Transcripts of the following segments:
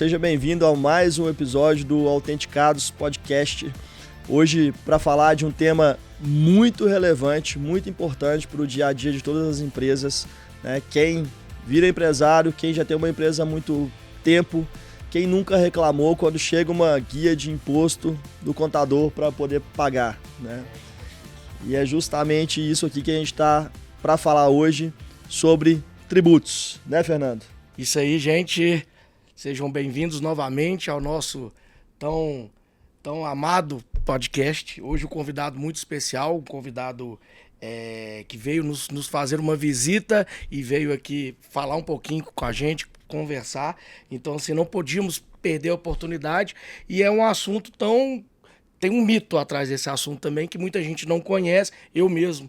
seja bem-vindo a mais um episódio do Autenticados Podcast. Hoje para falar de um tema muito relevante, muito importante para o dia a dia de todas as empresas, né? Quem vira empresário, quem já tem uma empresa há muito tempo, quem nunca reclamou quando chega uma guia de imposto do contador para poder pagar, né? E é justamente isso aqui que a gente está para falar hoje sobre tributos, né, Fernando? Isso aí, gente. Sejam bem-vindos novamente ao nosso tão amado podcast. Hoje um convidado muito especial, um convidado que veio nos fazer uma visita e veio aqui falar um pouquinho com a gente, conversar. Então, assim, não podíamos perder a oportunidade. E é um assunto tem um mito atrás desse assunto também que muita gente não conhece. Eu mesmo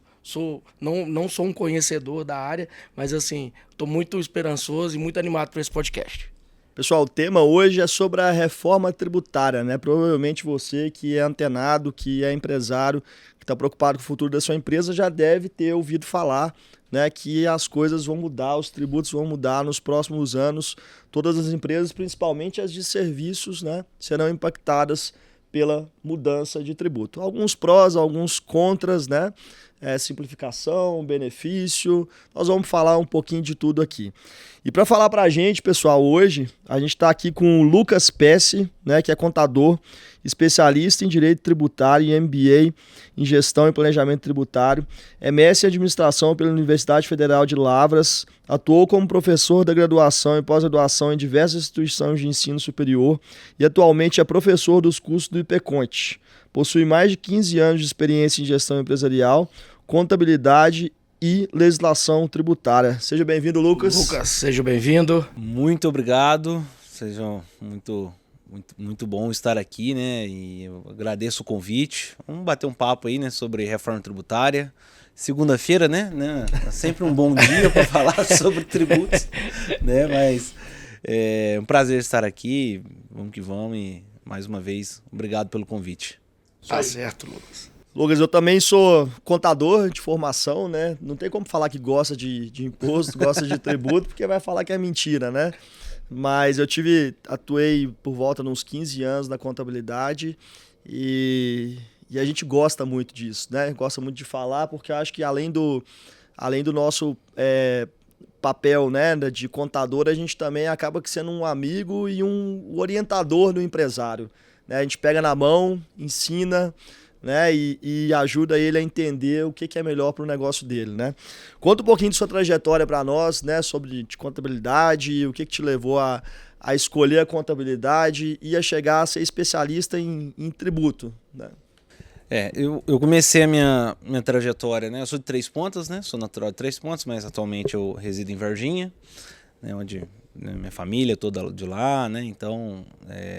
não sou um conhecedor da área, mas assim, estou muito esperançoso e muito animado para esse podcast. Pessoal, o tema hoje é sobre a reforma tributária, né? Provavelmente você que é antenado, que é empresário, que está preocupado com o futuro da sua empresa, já deve ter ouvido falar, né, que as coisas vão mudar, os tributos vão mudar nos próximos anos. Todas as empresas, principalmente as de serviços, né, serão impactadas pela mudança de tributo. Alguns prós, alguns contras, né? Simplificação, benefício. Nós vamos falar um pouquinho de tudo aqui. E para falar para a gente, pessoal, hoje a gente está aqui com o Lucas Pesce, né, que é contador, especialista em Direito Tributário e MBA em Gestão e Planejamento Tributário, é mestre em Administração pela Universidade Federal de Lavras, atuou como professor da graduação e pós-graduação em diversas instituições de ensino superior e atualmente é professor dos cursos do IPECONT. Possui mais de 15 anos de experiência em gestão empresarial, contabilidade e legislação tributária. Seja bem-vindo, Lucas. Lucas, seja bem-vindo. Muito obrigado. Seja muito bom estar aqui, né? E eu agradeço o convite. Vamos bater um papo aí, né, sobre reforma tributária. Segunda-feira, né? É sempre um bom dia para falar sobre tributos, né? Mas é um prazer estar aqui. Vamos que vamos e mais uma vez obrigado pelo convite. Tá certo, Lucas. Lucas, eu também sou contador de formação, né? Não tem como falar que gosta de imposto, gosta de tributo, porque vai falar que é mentira, né? Mas eu atuei por volta de uns 15 anos na contabilidade e a gente gosta muito disso, né? Gosta muito de falar, porque eu acho que além do nosso papel, né, de contador, a gente também acaba sendo um amigo e um orientador do empresário, né? A gente pega na mão, ensina, né, e ajuda ele a entender o que é melhor para o negócio dele, né? Conta um pouquinho de sua trajetória para nós, né, sobre de contabilidade, o que te levou a escolher a contabilidade e a chegar a ser especialista em tributo, né? Eu comecei a minha trajetória, né? Eu sou de Três Pontas, né? Sou natural de Três Pontas, mas atualmente eu resido em Varginha, né, onde minha família é toda de lá, né? Então,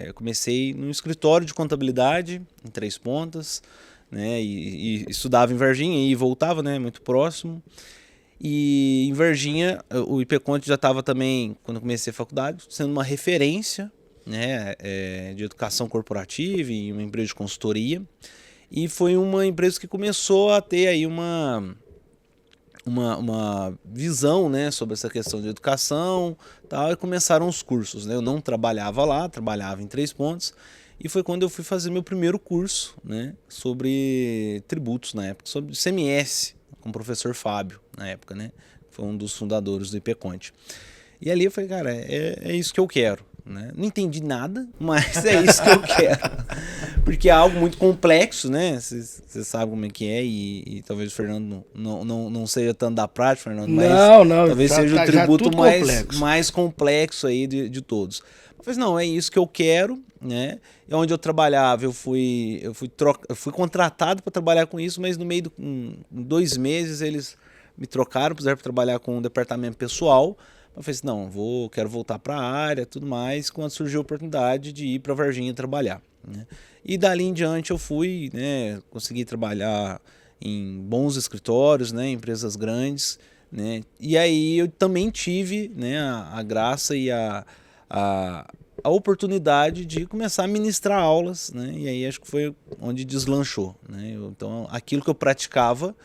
eu comecei no escritório de contabilidade em Três Pontas, né? E estudava em Varginha e voltava, né? Muito próximo. E em Varginha, o IPECONT já estava também, quando eu comecei a faculdade, sendo uma referência, né, de educação corporativa e uma empresa de consultoria. E foi uma empresa que começou a ter aí uma visão, né, sobre essa questão de educação, tal, e começaram os cursos, né? Eu não trabalhava lá, trabalhava em Três Pontos, e foi quando eu fui fazer meu primeiro curso, né, sobre tributos na época, sobre CMS, com o professor Fábio na época, né? Foi um dos fundadores do IPECONT. E ali eu falei, cara, é isso que eu quero, né? Não entendi nada, mas é isso que eu quero. Porque é algo muito complexo, né? Você sabe como é que é e talvez o Fernando não seja tanto da prática, Fernando, mas não, talvez seja o tributo complexo. mais complexo aí de todos. Mas não, é isso que eu quero, né? E onde eu trabalhava, eu fui contratado para trabalhar com isso, mas no meio em 2 meses eles me trocaram, puseram para trabalhar com o departamento pessoal. Eu falei assim, não, quero voltar para a área, tudo mais, quando surgiu a oportunidade de ir para Varginha trabalhar, né? E dali em diante eu fui, né, consegui trabalhar em bons escritórios, né, empresas grandes, né? E aí eu também tive, né, a graça e a oportunidade de começar a ministrar aulas, né? E aí acho que foi onde deslanchou, né? Então aquilo que eu praticava,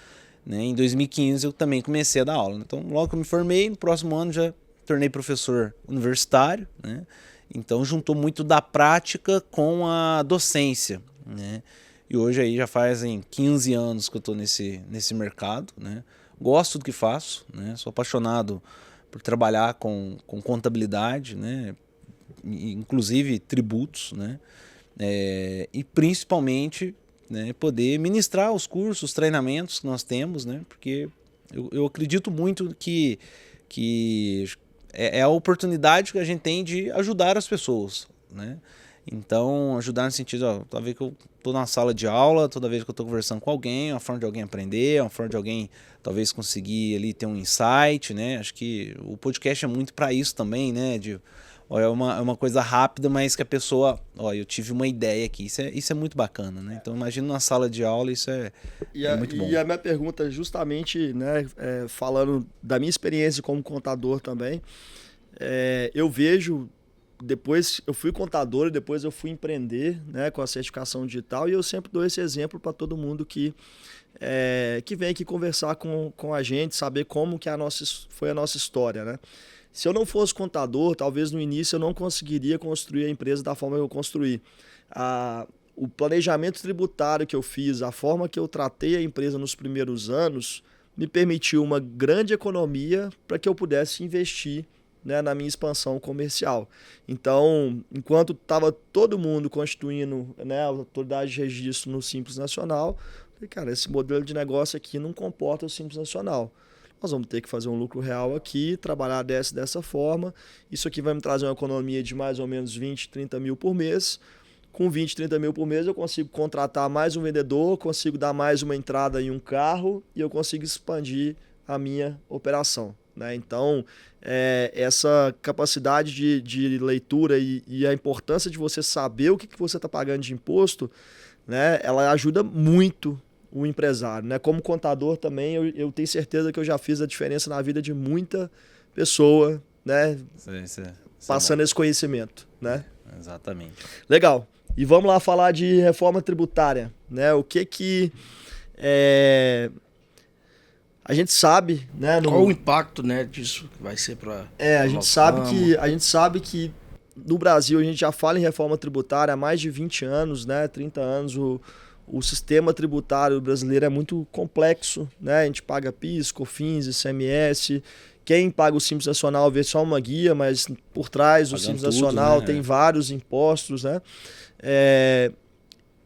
né, em 2015 eu também comecei a dar aula. Então logo que eu me formei, no próximo ano já tornei professor universitário, né? Então juntou muito da prática com a docência, né? E hoje aí já fazem 15 anos que eu estou nesse mercado, né? Gosto do que faço, né? Sou apaixonado por trabalhar com contabilidade, né? Inclusive tributos, né? E principalmente, né, poder ministrar os cursos, os treinamentos que nós temos, né? Porque eu acredito muito que é a oportunidade que a gente tem de ajudar as pessoas, né? Então, ajudar no sentido, toda vez que eu estou na sala de aula, toda vez que eu estou conversando com alguém, é uma forma de alguém aprender, é uma forma de alguém talvez conseguir ali ter um insight, né? Acho que o podcast é muito para isso também, né? É uma coisa rápida, mas que a pessoa, eu tive uma ideia aqui, isso é muito bacana, né? Então, imagina na sala de aula, isso é muito bom. E a minha pergunta, justamente, né, falando da minha experiência como contador também, eu vejo... Depois eu fui contador e depois eu fui empreender, né, com a certificação digital, e eu sempre dou esse exemplo para todo mundo que vem aqui conversar com a gente, saber como que foi a nossa história, né? Se eu não fosse contador, talvez no início eu não conseguiria construir a empresa da forma que eu construí. O planejamento tributário que eu fiz, a forma que eu tratei a empresa nos primeiros anos, me permitiu uma grande economia para que eu pudesse investir, né, na minha expansão comercial. Então, enquanto estava todo mundo constituindo, né, a autoridade de registro no Simples Nacional, eu falei, cara, esse modelo de negócio aqui não comporta o Simples Nacional. Nós vamos ter que fazer um lucro real aqui, trabalhar dessa forma. Isso aqui vai me trazer uma economia de mais ou menos 20, 30 mil por mês. Com 20, 30 mil por mês eu consigo contratar mais um vendedor, consigo dar mais uma entrada em um carro e eu consigo expandir a minha operação, né? Então, essa capacidade de leitura e a importância de você saber o que você está pagando de imposto, né, ela ajuda muito o empresário, né? Como contador também, eu tenho certeza que eu já fiz a diferença na vida de muita pessoa, né? Passando esse conhecimento, né? Exatamente. Legal. E vamos lá falar de reforma tributária, né? O que a gente sabe, né? Qual o impacto, né, disso que vai ser para a gente sabe que no Brasil a gente já fala em reforma tributária há mais de 20 anos, né? 30 anos. O sistema tributário brasileiro é muito complexo, né? A gente paga PIS, COFINS, ICMS. Quem paga o Simples Nacional vê só uma guia, mas por trás do Simples Nacional, né, tem vários impostos, né?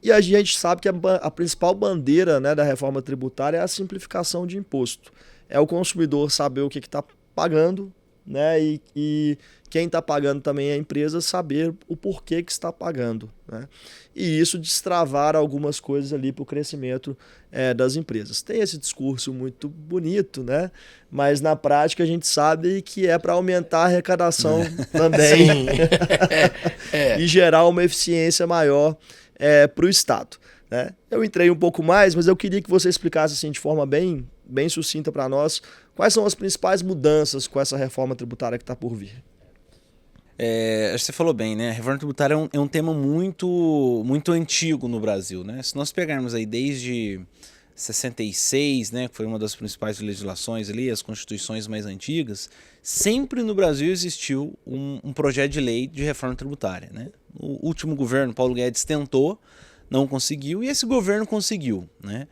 E a gente sabe que a principal bandeira, né, da reforma tributária é a simplificação de imposto. É o consumidor saber o que está pagando, né? E quem está pagando também é a empresa saber o porquê que está pagando, né? E isso destravar algumas coisas ali para o crescimento das empresas. Tem esse discurso muito bonito, né? Mas na prática a gente sabe que é para aumentar a arrecadação também e gerar uma eficiência maior para o Estado, né? Eu entrei um pouco mais, mas eu queria que você explicasse assim, de forma bem sucinta para nós quais são as principais mudanças com essa reforma tributária que está por vir. Você falou bem, né? A reforma tributária é um tema muito, muito antigo no Brasil, né? Se nós pegarmos aí desde 66, né, que foi uma das principais legislações ali, as constituições mais antigas, sempre no Brasil existiu um projeto de lei de reforma tributária, né? O último governo, Paulo Guedes, tentou, não conseguiu, e esse governo conseguiu, né?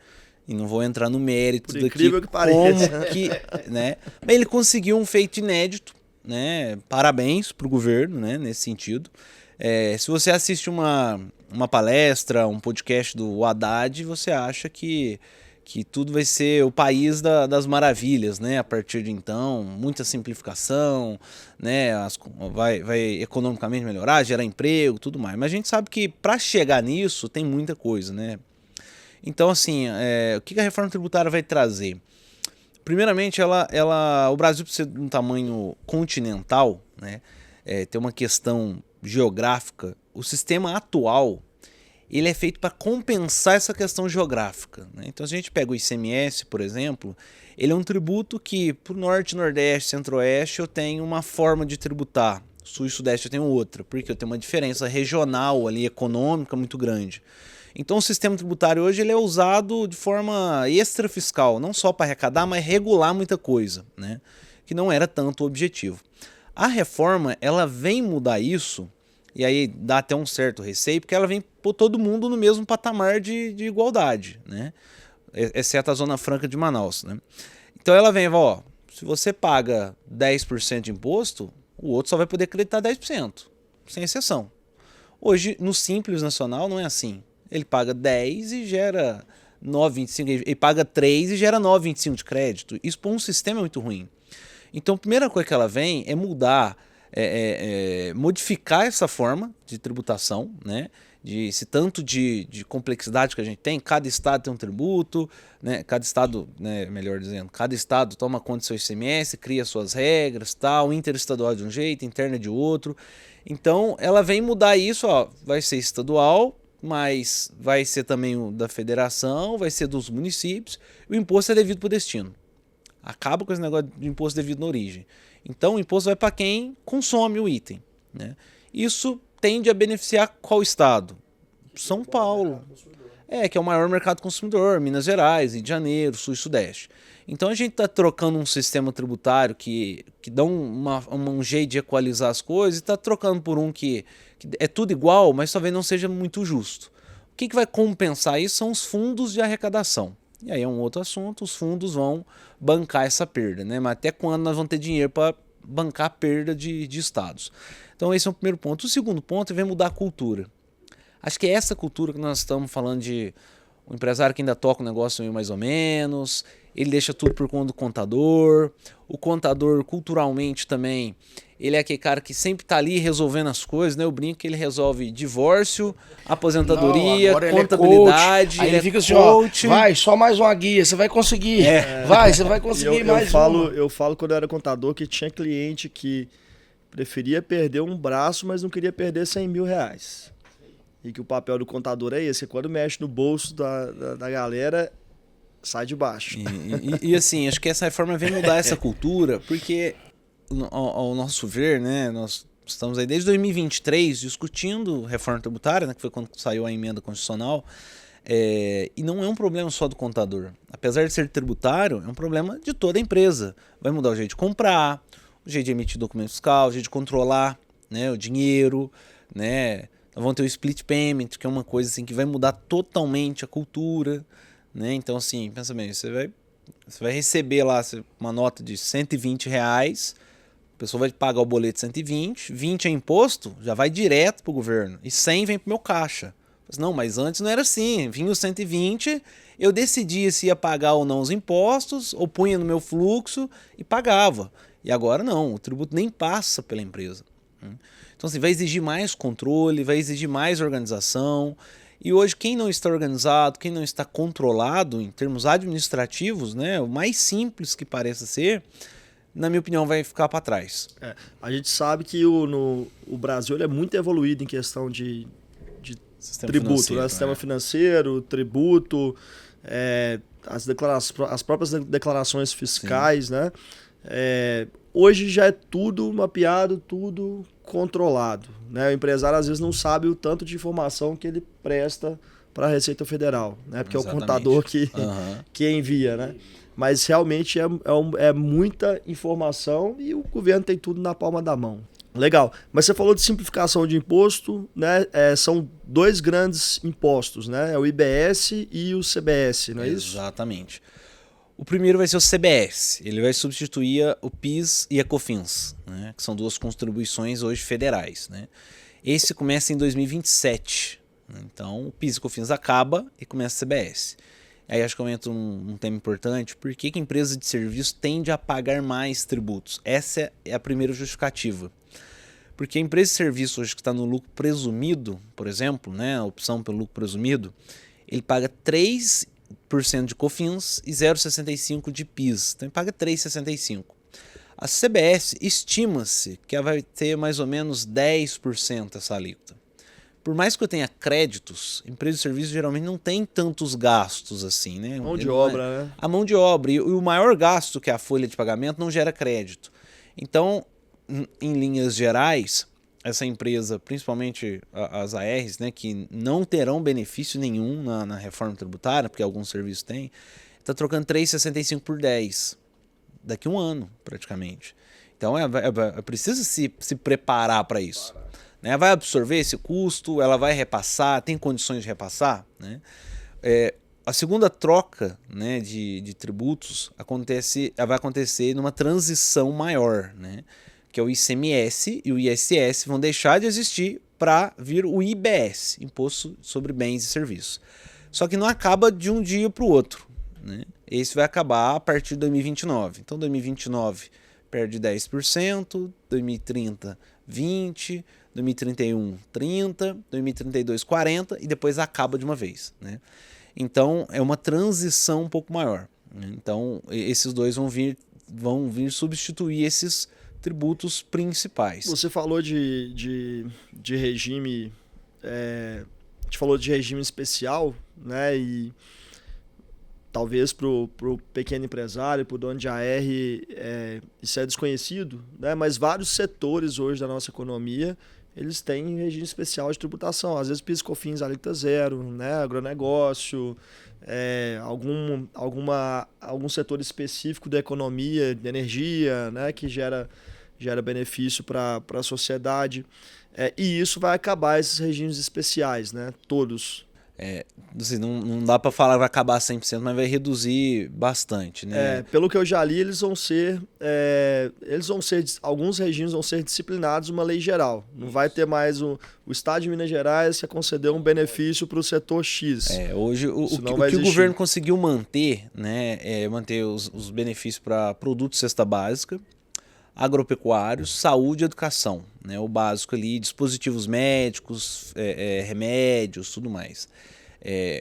E não vou entrar no mérito daqui como que, né? Mas ele conseguiu um feito inédito, né? Parabéns para o governo, né? Nesse sentido. Se você assiste uma palestra, um podcast do Haddad, você acha que tudo vai ser o país das maravilhas, né? A partir de então, muita simplificação, né? Vai economicamente melhorar, gerar emprego, tudo mais. Mas a gente sabe que para chegar nisso tem muita coisa, né? Então, assim, o que a reforma tributária vai trazer? Primeiramente, o Brasil, por ser de um tamanho continental, né, tem uma questão geográfica. O sistema atual ele é feito para compensar essa questão geográfica, né? Então, se a gente pega o ICMS, por exemplo, ele é um tributo que, para o Norte, Nordeste, Centro-Oeste, eu tenho uma forma de tributar. Sul e Sudeste eu tenho outra, porque eu tenho uma diferença regional ali, econômica muito grande. Então o sistema tributário hoje ele é usado de forma extrafiscal, não só para arrecadar, mas regular muita coisa, né? Que não era tanto o objetivo. A reforma ela vem mudar isso E aí dá até um certo receio, porque ela vem pôr todo mundo no mesmo patamar de igualdade, né? Exceto a Zona Franca de Manaus, né? Então ela vem, ó, se você paga 10% de imposto, o outro só vai poder acreditar 10%, sem exceção. Hoje, no Simples Nacional, não é assim. Ele paga 10 e gera 9,25, ele paga 3 e gera 9,25 de crédito. Isso por um sistema é muito ruim. Então, a primeira coisa que ela vem é mudar, modificar essa forma de tributação, né? Esse tanto de complexidade que a gente tem. Cada estado tem um tributo, né? Cada estado, né, melhor dizendo, cada estado toma conta do seu ICMS, cria suas regras, tal, interestadual de um jeito, interna de outro. Então, ela vem mudar isso, ó, vai ser estadual, mas vai ser também o da federação, vai ser dos municípios, o imposto é devido por destino. Acaba com esse negócio de imposto devido na origem. Então, o imposto vai para quem consome o item, né? Isso tende a beneficiar qual estado? São Paulo. Que é o maior mercado consumidor, Minas Gerais, Rio de Janeiro, Sul e Sudeste. Então a gente está trocando um sistema tributário que dá um jeito de equalizar as coisas e está trocando por um que é tudo igual, mas talvez não seja muito justo. O que vai compensar isso são os fundos de arrecadação. E aí é um outro assunto, os fundos vão bancar essa perda, né? Mas até quando nós vamos ter dinheiro para bancar a perda de estados? Então esse é o primeiro ponto. O segundo ponto é mudar a cultura. Acho que é essa cultura que nós estamos falando de um empresário que ainda toca o negócio meio mais ou menos, ele deixa tudo por conta do contador. O contador, culturalmente também, ele é aquele cara que sempre está ali resolvendo as coisas, né? Eu brinco que ele resolve divórcio, aposentadoria, contabilidade, aí ele fica assim, coach. Ó, vai, só mais uma guia, você vai conseguir. Vai, você vai conseguir eu falo quando eu era contador que tinha cliente que preferia perder um braço, mas não queria perder 100 mil reais. E que o papel do contador é esse, quando mexe no bolso da galera, sai de baixo. E assim, acho que essa reforma vem mudar essa cultura, porque ao nosso ver, né, nós estamos aí desde 2023 discutindo reforma tributária, né, que foi quando saiu a emenda constitucional, e não é um problema só do contador. Apesar de ser tributário, é um problema de toda a empresa. Vai mudar o jeito de comprar, o jeito de emitir documento fiscal, o jeito de controlar, né, o dinheiro, né? Nós vamos ter o split payment, que é uma coisa assim que vai mudar totalmente a cultura, né? Então, assim, pensa bem, você vai receber lá uma nota de R$120, a pessoa vai pagar o boleto de 120, 20 é imposto, já vai direto pro governo, e 100 vem pro meu caixa. Não, mas antes não era assim, vinha os 120, eu decidia se ia pagar ou não os impostos, ou punha no meu fluxo e pagava. E agora não, o tributo nem passa pela empresa. Então, assim, vai exigir mais controle, vai exigir mais organização. E hoje, quem não está organizado, quem não está controlado em termos administrativos, né, o mais simples que pareça ser, na minha opinião, vai ficar para trás. A gente sabe que o Brasil ele é muito evoluído em questão de tributo, né? Sistema financeiro, tributo, as próprias declarações fiscais, né? Hoje já é tudo mapeado, tudo controlado, né? O empresário às vezes não sabe o tanto de informação que ele presta para a Receita Federal, né? Porque exatamente. É o contador que envia, né? Mas realmente é muita informação e o governo tem tudo na palma da mão. Legal. Mas você falou de simplificação de imposto, né? São dois grandes impostos, né? É o IBS e o CBS, não é isso? Exatamente. O primeiro vai ser o CBS, ele vai substituir o PIS e a COFINS, né, que são duas contribuições hoje federais, né. Esse começa em 2027, né, então o PIS e COFINS acaba e começa o CBS. Aí acho que eu entro um tema importante, por que empresa de serviço tende a pagar mais tributos? Essa é a primeira justificativa. Porque a empresa de serviço hoje que está no lucro presumido, por exemplo, né, a opção pelo lucro presumido, ele paga 3% de COFINS e 0,65% de PIS. Então ele paga 3,65%. A CBS estima-se que ela vai ter mais ou menos 10% essa alíquota. Por mais que eu tenha créditos, empresa de serviço geralmente não tem tantos gastos assim, né? Mão de obra, né? A mão de obra. E o maior gasto, que é a folha de pagamento, não gera crédito. Então, em linhas gerais, essa empresa, principalmente as ARs, né, que não terão benefício nenhum na reforma tributária, porque alguns serviços têm, está trocando 3,65 por 10, daqui a um ano, praticamente. Então, precisa se preparar para isso. né? Vai absorver esse custo, ela vai repassar, tem condições de repassar, né? A segunda troca, né, de tributos vai acontecer numa transição maior, né? Que é o ICMS e o ISS vão deixar de existir para vir o IBS, Imposto sobre Bens e Serviços. Só que não acaba de um dia para o outro, né? Esse vai acabar a partir de 2029. Então, 2029 perde 10%, 2030, 20%, 2031, 30%, 2032, 40% e depois acaba de uma vez, né? Então, é uma transição um pouco maior, né? Então, esses dois vão vir substituir esses tributos principais. Você falou de regime, a gente falou de regime especial, né? E talvez para o pequeno empresário, para o dono de AR, isso é desconhecido, né? Mas vários setores hoje da nossa economia, eles têm regime especial de tributação. Às vezes PIS e COFINS alíquota zero, né? Agronegócio, algum setor específico da economia, de energia, né? Que gera benefício para a sociedade. E isso vai acabar esses regimes especiais, né? Todos. Assim, não dá para falar que vai acabar 100%, mas vai reduzir bastante, né? Pelo que eu já li, alguns regimes vão ser disciplinados uma lei geral. Não vai ter mais o Estado de Minas Gerais que concedeu um benefício para o setor X. Hoje o que o governo conseguiu manter, né, manter os benefícios para produtos cesta básica, agropecuários, saúde e educação, né? O básico ali, dispositivos médicos, remédios, tudo mais.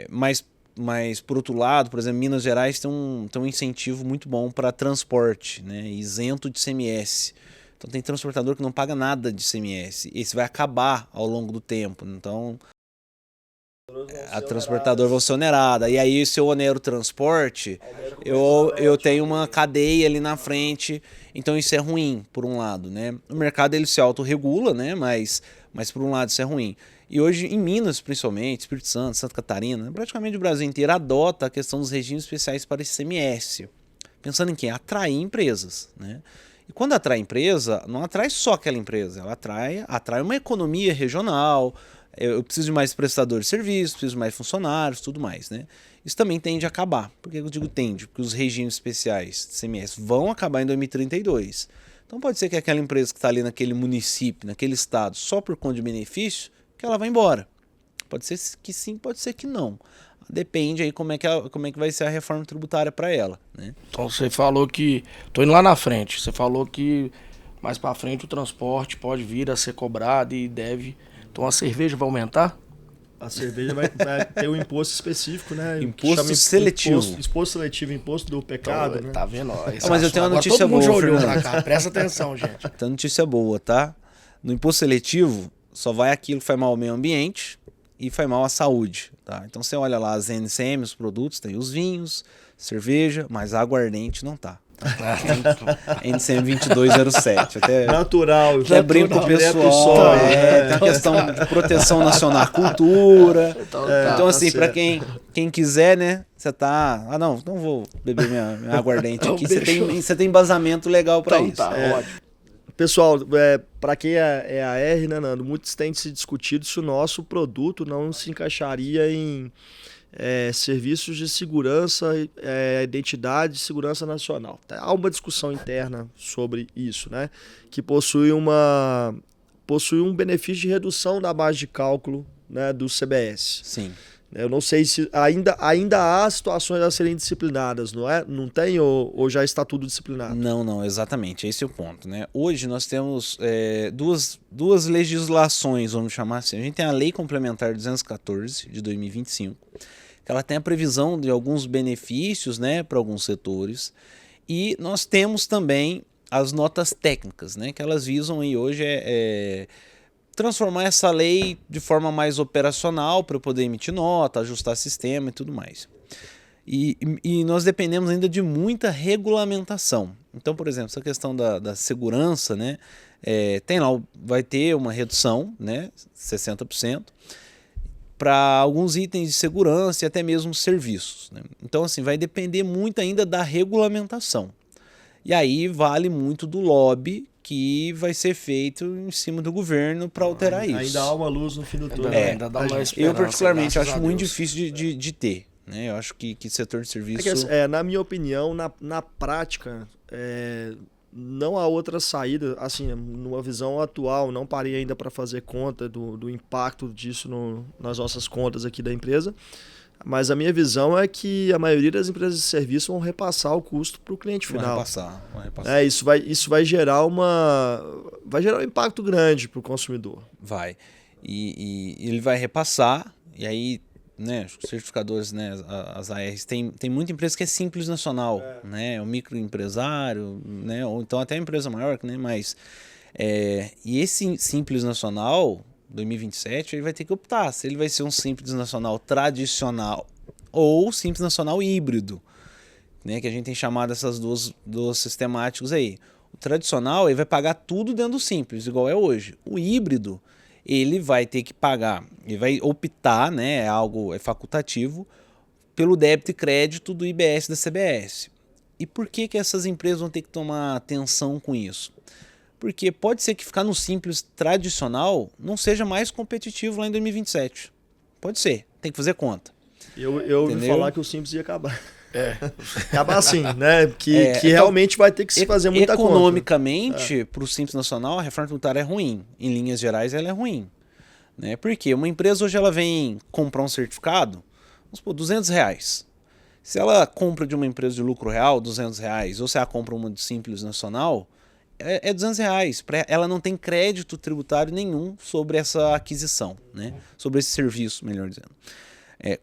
Mas por outro lado, por exemplo, Minas Gerais tem um incentivo muito bom para transporte, né? Isento de ICMS. Então tem transportador que não paga nada de ICMS. Esse vai acabar ao longo do tempo. Então a transportadora vai ser onerada. E aí, se eu onero o transporte, eu tenho uma cadeia ali na frente. Então isso é ruim, por um lado, né? O mercado ele se autorregula, né? Mas por um lado isso é ruim. E hoje em Minas, principalmente, Espírito Santo, Santa Catarina, praticamente o Brasil inteiro adota a questão dos regimes especiais para ICMS. Pensando em quê? Atrair empresas, né? E quando atrai empresa, não atrai só aquela empresa, ela atrai uma economia regional. Eu preciso de mais prestadores de serviços, preciso de mais funcionários, tudo mais, né? Isso também tende a acabar. Por que eu digo tende? Porque os regimes especiais de ICMS vão acabar em 2032. Então pode ser que aquela empresa que está ali naquele município, naquele estado, só por conta de benefício, que ela vai embora. Pode ser que sim, pode ser que não. Depende aí como é que vai ser a reforma tributária para ela, né? Então você falou que... Tô indo lá na frente. Você falou que mais para frente o transporte pode vir a ser cobrado e deve... Então a cerveja vai aumentar? A cerveja vai ter um imposto específico, né? Imposto seletivo. Imposto seletivo, imposto do pecado, então, né? Tá vendo? Mas eu tenho uma notícia boa, todo mundo olhou pra cá. Presta atenção, gente. Tem uma notícia boa, tá? No imposto seletivo, só vai aquilo que faz mal ao meio ambiente e faz mal à saúde, tá? Então você olha lá as NCM, os produtos, tem os vinhos, cerveja, mas a aguardente não tá. NCM 2207. Até brinco com o pessoal. Tem a questão de proteção nacional, cultura. Então assim, para quem quiser, né? Você tá... não vou beber minha aguardente aqui. Você tem embasamento legal para isso. Ótimo. Pessoal, para quem é AR, né, Nando? Muitos têm se discutido se o nosso produto não se encaixaria em serviços de segurança, identidade e segurança nacional. Há uma discussão interna sobre isso, né? Que possui um benefício de redução da base de cálculo, né, do CBS. Sim. Eu não sei se ainda há situações a serem disciplinadas, não é? Não tem ou já está tudo disciplinado? Não, exatamente. Esse é o ponto, né? Hoje nós temos duas legislações, vamos chamar assim. A gente tem a Lei Complementar 214 de 2025, que ela tem a previsão de alguns benefícios, né, para alguns setores. E nós temos também as notas técnicas, né, que elas visam aí hoje transformar essa lei de forma mais operacional para poder emitir nota, ajustar sistema e tudo mais. E nós dependemos ainda de muita regulamentação. Então, por exemplo, essa questão da segurança, né, vai ter uma redução, né, 60%, para alguns itens de segurança e até mesmo serviços, né? Então, assim, vai depender muito ainda da regulamentação. E aí vale muito do lobby que vai ser feito em cima do governo para alterar isso. Ainda há uma luz no fim do túnel. Ainda dá uma esperança, Eu particularmente graças acho a muito Deus. difícil de ter. Né? Eu acho que setor de serviço... Na minha opinião, na prática, não há outra saída, assim, numa visão atual, não parei ainda para fazer conta do impacto disso nas nossas contas aqui da empresa, mas a minha visão é que a maioria das empresas de serviço vão repassar o custo para o cliente final. Vão repassar. Isso vai gerar um impacto grande para o consumidor. Vai. E ele vai repassar, e aí, né, os certificadores, né, as ARs, tem muita empresa que é simples nacional, né, o microempresário, né, ou então até a empresa maior, né, mas e esse simples nacional 2027 ele vai ter que optar se ele vai ser um simples nacional tradicional ou simples nacional híbrido, né, que a gente tem chamado essas duas sistemáticos aí. O tradicional ele vai pagar tudo dentro do simples, igual é hoje. O híbrido ele vai ter que pagar, ele vai optar, né, é facultativo, pelo débito e crédito do IBS da CBS. E por que essas empresas vão ter que tomar atenção com isso? Porque pode ser que ficar no simples tradicional não seja mais competitivo lá em 2027. Pode ser, tem que fazer conta. Eu ouvi falar que o simples ia acabar. Acabar assim, né? Que então, realmente vai ter que se fazer muita conta. Economicamente, para o Simples Nacional, a reforma tributária é ruim. Em linhas gerais, ela é ruim. Né? Porque uma empresa hoje ela vem comprar um certificado, vamos supor, R$200. Se ela compra de uma empresa de lucro real, R$200, ou se ela compra uma de Simples Nacional, é R$200. Ela não tem crédito tributário nenhum sobre essa aquisição, né? Sobre esse serviço, melhor dizendo.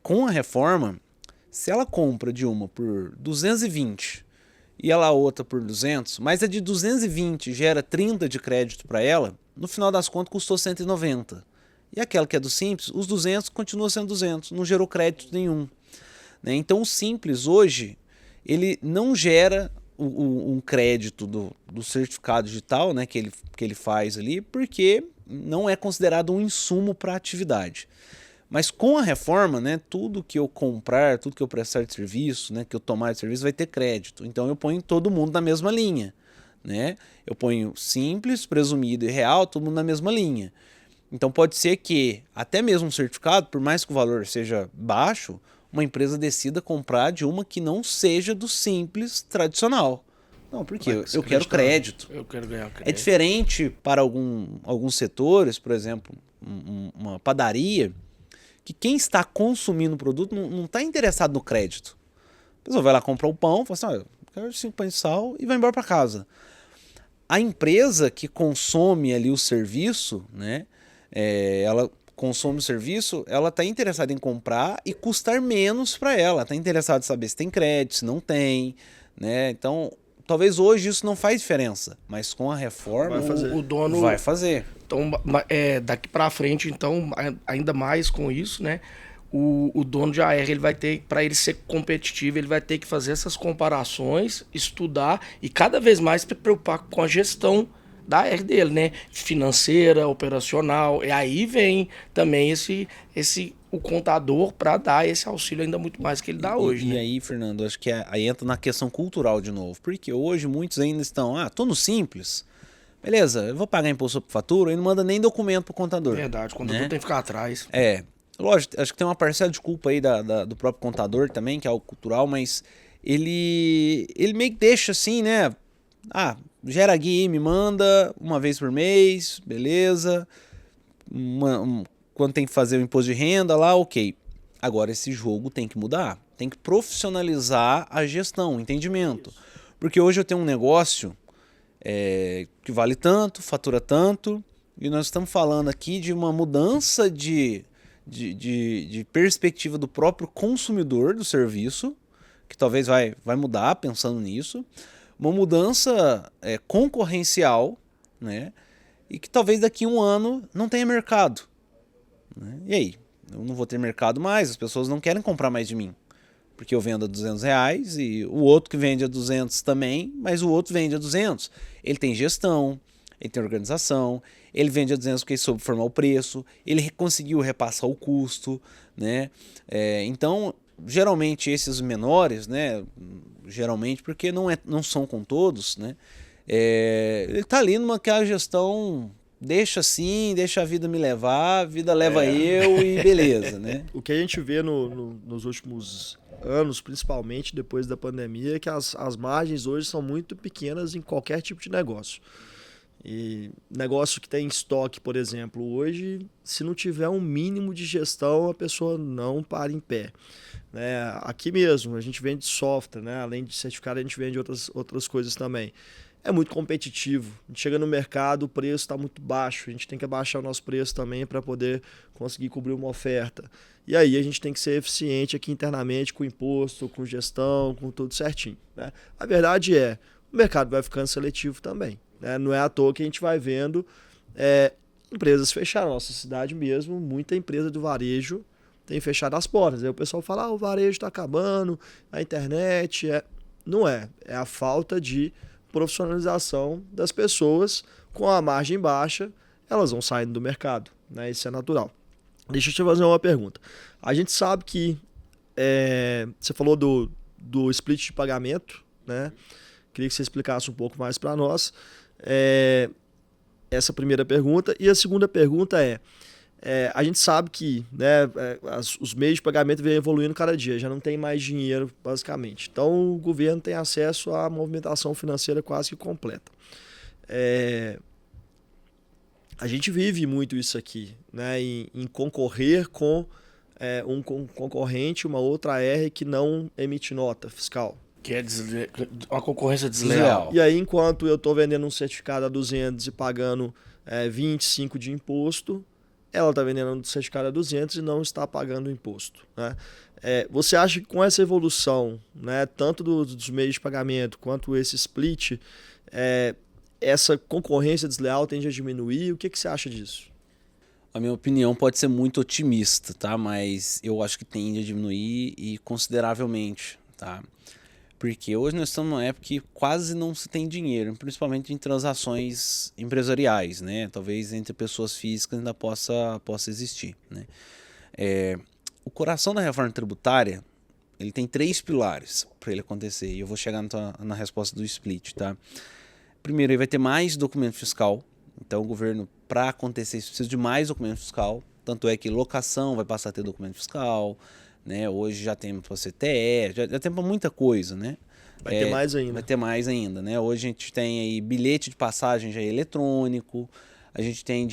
Com a reforma, se ela compra de uma por 220 e ela outra por 200, mas a de 220 gera 30 de crédito para ela, no final das contas custou 190. E aquela que é do Simples, os 200 continua sendo 200, não gerou crédito nenhum. Né? Então o Simples hoje, ele não gera um crédito do certificado digital, né, que ele faz ali, porque não é considerado um insumo para a atividade. Mas com a reforma, né, tudo que eu comprar, tudo que eu prestar de serviço, né, que eu tomar de serviço vai ter crédito. Então eu ponho todo mundo na mesma linha. Né? Eu ponho simples, presumido e real, todo mundo na mesma linha. Então pode ser que até mesmo um certificado, por mais que o valor seja baixo, uma empresa decida comprar de uma que não seja do simples tradicional. Não, porque eu quero crédito. Eu quero ganhar crédito. É diferente para alguns setores, por exemplo, uma padaria, que quem está consumindo o produto não está interessado no crédito. A pessoa vai lá comprar o pão, fala assim, eu quero 5 pães de sal e vai embora para casa. A empresa que consome ali o serviço, né, ela consome o serviço, ela está interessada em comprar e custar menos para ela. Está interessada em saber se tem crédito, se não tem. Né? Então, talvez hoje isso não faz diferença, mas com a reforma o dono vai fazer. Então, daqui para frente, então, ainda mais com isso, né? O dono de AR, ele vai ter, para ele ser competitivo, ele vai ter que fazer essas comparações, estudar e cada vez mais se preocupar com a gestão da AR dele, né? Financeira, operacional. E aí vem também o contador para dar esse auxílio ainda muito mais que ele dá hoje. E né? aí, Fernando, acho que aí entra na questão cultural de novo. Porque hoje muitos ainda estão, tô no simples. Beleza, eu vou pagar imposto sobre fatura e não manda nem documento pro contador. Verdade, o contador tem que ficar atrás. Lógico, acho que tem uma parcela de culpa aí do próprio contador também, que é algo cultural, mas ele meio que deixa assim, né? Gera guia, me manda uma vez por mês, beleza. Quando tem que fazer o imposto de renda lá, ok. Agora esse jogo tem que mudar, tem que profissionalizar a gestão, o entendimento. Porque hoje eu tenho um negócio que vale tanto, fatura tanto, e nós estamos falando aqui de uma mudança de perspectiva do próprio consumidor do serviço, que talvez vai mudar pensando nisso, uma mudança concorrencial, né? E que talvez daqui a um ano não tenha mercado. Né? E aí? Eu não vou ter mercado mais, as pessoas não querem comprar mais de mim. Porque eu vendo a R$200 e o outro que vende a 200 também, mas o outro vende a 200. Ele tem gestão, ele tem organização, ele vende a 200 porque ele soube formar o preço, ele conseguiu repassar o custo, né? Então, geralmente esses menores, né? Geralmente porque não são com todos, né? Ele está ali numa que a gestão deixa assim, deixa a vida me levar, a vida leva eu e beleza, né? O que a gente vê nos últimos anos, principalmente depois da pandemia, é que as margens hoje são muito pequenas em qualquer tipo de negócio. E negócio que tem estoque, por exemplo, hoje, se não tiver um mínimo de gestão, a pessoa não para em pé. Aqui mesmo, a gente vende software, né? Além de certificado, a gente vende outras coisas também. É muito competitivo. A gente chega no mercado, o preço está muito baixo. A gente tem que abaixar o nosso preço também para poder conseguir cobrir uma oferta. E aí a gente tem que ser eficiente aqui internamente com imposto, com gestão, com tudo certinho, né? A verdade é, o mercado vai ficando seletivo também, né? Não é à toa que a gente vai vendo empresas fechar. Na nossa cidade mesmo, muita empresa do varejo tem fechado as portas. Aí o pessoal fala, o varejo está acabando, a internet... Não é. É a falta de profissionalização das pessoas. Com a margem baixa, elas vão saindo do mercado, né? Isso é natural. Deixa eu te fazer uma pergunta. A gente sabe que você falou do split de pagamento, né? Queria que você explicasse um pouco mais para nós essa primeira pergunta. E a segunda pergunta a gente sabe que, né, os meios de pagamento vêm evoluindo cada dia, já não tem mais dinheiro, basicamente. Então, o governo tem acesso à movimentação financeira quase que completa. A gente vive muito isso aqui, né, em concorrer com um concorrente, uma outra R que não emite nota fiscal. Que é uma concorrência desleal. E aí, enquanto eu estou vendendo um certificado a 200 e pagando 25 de imposto, ela está vendendo um certificado a 200 e não está pagando imposto, né? Você acha que com essa evolução, né, tanto dos meios de pagamento quanto esse split, essa concorrência desleal tende a diminuir? O que você acha disso? A minha opinião pode ser muito otimista, tá? Mas eu acho que tende a diminuir e consideravelmente, tá? Porque hoje nós estamos numa época que quase não se tem dinheiro, principalmente em transações empresariais, né? Talvez entre pessoas físicas ainda possa existir, né? O coração da reforma tributária, ele tem 3 pilares para ele acontecer, e eu vou chegar na resposta do split, tá? Primeiro, ele vai ter mais documento fiscal. Então o governo, para acontecer isso, precisa de mais documento fiscal. Tanto é que locação vai passar a ter documento fiscal, né? Hoje já tem para CTE, já tem para muita coisa, né? Vai ter mais ainda. Vai ter mais ainda, né? Hoje a gente tem aí bilhete de passagem já eletrônico, a gente tem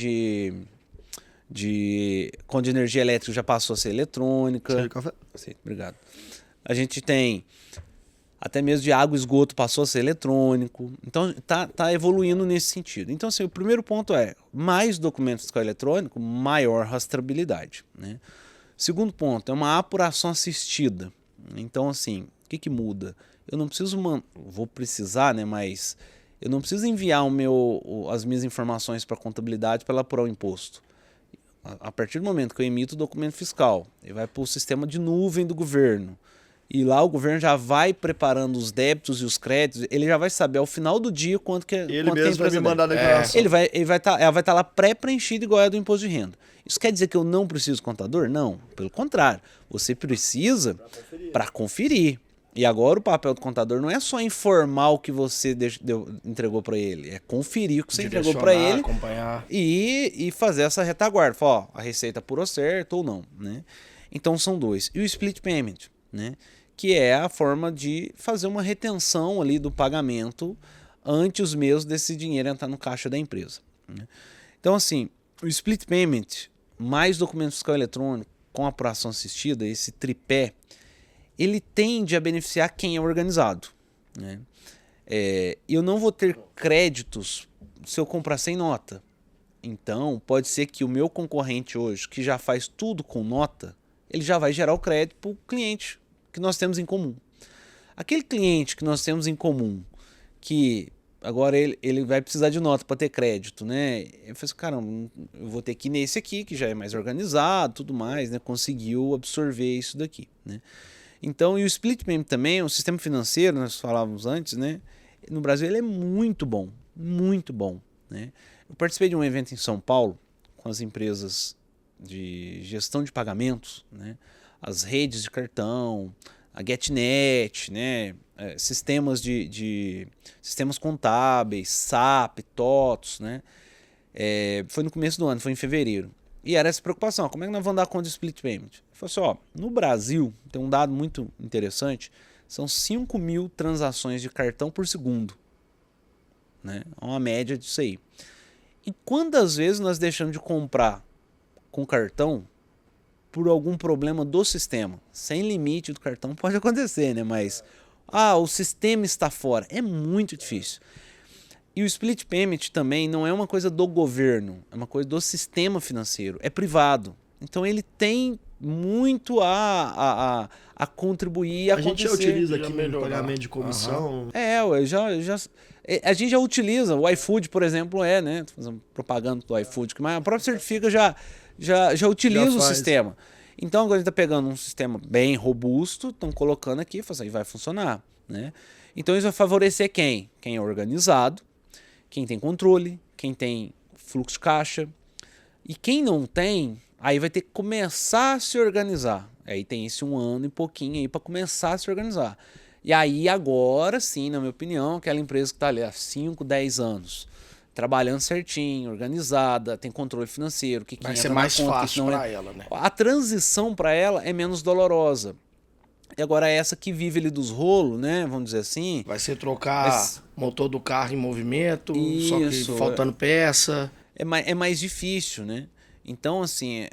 conta de energia elétrica já passou a ser eletrônica. Café? Sim, obrigado. A gente tem até mesmo de água e esgoto passou a ser eletrônico. Então tá evoluindo nesse sentido. Então assim, o primeiro ponto mais documento fiscal eletrônico, maior rastreabilidade, né? Segundo ponto, é uma apuração assistida. Então assim, o que muda? Eu não preciso, vou precisar, né? Mas eu não preciso enviar as minhas informações para a contabilidade para ela apurar o imposto. A partir do momento que eu emito o documento fiscal, ele vai para o sistema de nuvem do governo. E lá o governo já vai preparando os débitos e os créditos, ele já vai saber ao final do dia quanto que ele mesmo vai me mandar a declaração. Ela vai estar lá pré-preenchida igual a do imposto de renda. Isso quer dizer que eu não preciso do contador? Não, pelo contrário. Você precisa para conferir. E agora o papel do contador não é só informar o que você entregou para ele, é conferir o que você entregou para ele, acompanhar e fazer essa retaguarda. Falar, a receita apurou certo ou não, né? Então são 2. E o split payment, né? Que é a forma de fazer uma retenção ali do pagamento antes mesmo desse dinheiro entrar no caixa da empresa, né? Então assim, o split payment mais documento fiscal eletrônico com apuração assistida, esse tripé, ele tende a beneficiar quem é organizado, né? Eu não vou ter créditos se eu comprar sem nota. Então, pode ser que o meu concorrente hoje, que já faz tudo com nota, ele já vai gerar o crédito para o cliente que nós temos em comum. Aquele cliente que nós temos em comum, que agora ele vai precisar de nota para ter crédito, né? Eu falei assim, caramba, eu vou ter que ir nesse aqui, que já é mais organizado, tudo mais, né? Conseguiu absorver isso daqui, né? Então, e o split payment também, o sistema financeiro, nós falávamos antes, né? No Brasil ele é muito bom, né? Eu participei de um evento em São Paulo com as empresas de gestão de pagamentos, né? As redes de cartão, a GetNet, né? sistemas sistemas contábeis, SAP, TOTOS, né? Foi no começo do ano, foi em fevereiro. E era essa preocupação, como é que nós vamos dar conta do split payment? Ele falou assim, ó, no Brasil, tem um dado muito interessante, são 5.000 transações de cartão por segundo. Né? Uma média disso aí. E quantas vezes nós deixamos de comprar com cartão por algum problema do sistema? Sem limite do cartão pode acontecer, né? Mas, o sistema está fora. É muito difícil. E o split payment também não é uma coisa do governo, é uma coisa do sistema financeiro, é privado. Então ele tem muito a contribuir a gente já utiliza aqui no pagamento de comissão. A gente já utiliza, o iFood, por exemplo, né? Tô fazendo propaganda do iFood, mas a própria Certifica já utiliza o sistema. Então agora a gente está pegando um sistema bem robusto, estão colocando aqui e vai funcionar. Né? Então isso vai favorecer quem? Quem é organizado, quem tem controle, quem tem fluxo de caixa. E quem não tem, aí vai ter que começar a se organizar. Aí tem esse 1 ano e pouquinho aí para começar a se organizar. E aí agora sim, na minha opinião, aquela empresa que está ali há 5, 10 anos, trabalhando certinho, organizada, tem controle financeiro. Vai ser mais fácil para ela, né? A transição para ela é menos dolorosa. E agora essa que vive ali dos rolos, né? Vamos dizer assim. Vai ser trocar motor do carro em movimento, só que faltando peça. É mais difícil, né? Então, assim,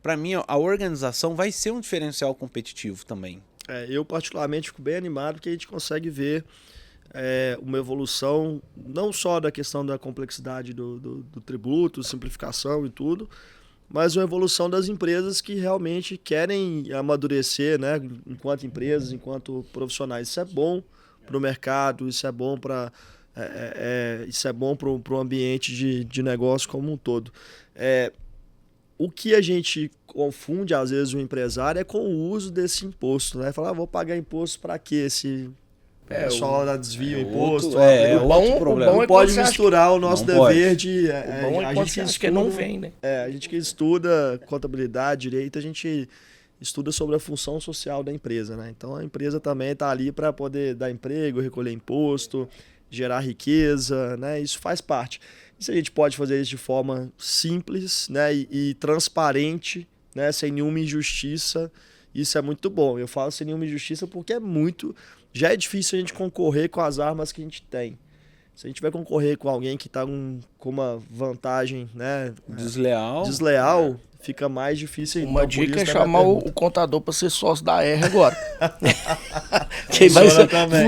para mim, a organização vai ser um diferencial competitivo também. Eu particularmente fico bem animado porque a gente consegue ver uma evolução, não só da questão da complexidade do tributo, simplificação e tudo, mas uma evolução das empresas que realmente querem amadurecer, né, enquanto empresas, enquanto profissionais. Isso é bom para o mercado, isso é bom para o ambiente de negócio como um todo. O que a gente confunde, às vezes, o empresário é com o uso desse imposto. Né? Falar, vou pagar imposto para quê? Se o pessoal desvia o imposto. Outro problema. Não pode misturar o nosso dever de... a gente que não vem, né? A gente que estuda contabilidade, direito, a gente estuda sobre a função social da empresa. Né? Então, a empresa também está ali para poder dar emprego, recolher imposto, gerar riqueza, né? Isso faz parte. Se a gente pode fazer isso de forma simples, né, e transparente, né, sem nenhuma injustiça, isso é muito bom. Eu falo sem nenhuma injustiça porque já é difícil a gente concorrer com as armas que a gente tem. Se a gente vai concorrer com alguém que está com uma vantagem, né, desleal, fica mais difícil. Uma dica é chamar o contador para ser sócio da R agora. Quem vai ser também.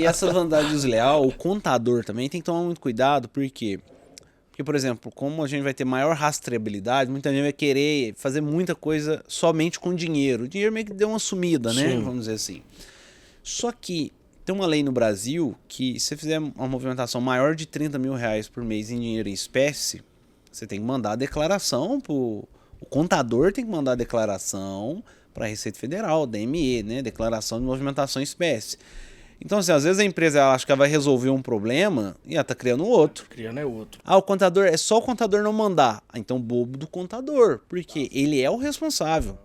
E essa vantagem desleal, o contador também tem que tomar muito cuidado, porque, por exemplo, como a gente vai ter maior rastreabilidade, muita gente vai querer fazer muita coisa somente com dinheiro. O dinheiro meio que deu uma sumida, né? Sim. Vamos dizer assim. Só que tem uma lei no Brasil que se você fizer uma movimentação maior de 30 mil reais por mês em dinheiro em espécie, você tem que mandar a declaração o contador tem que mandar a declaração para a Receita Federal, DME, né? Declaração de movimentação em espécie. Então, assim, às vezes a empresa acha que ela vai resolver um problema e ela está criando outro. Criando outro. O contador, é só o contador não mandar. Então, bobo do contador, porque ele é o responsável.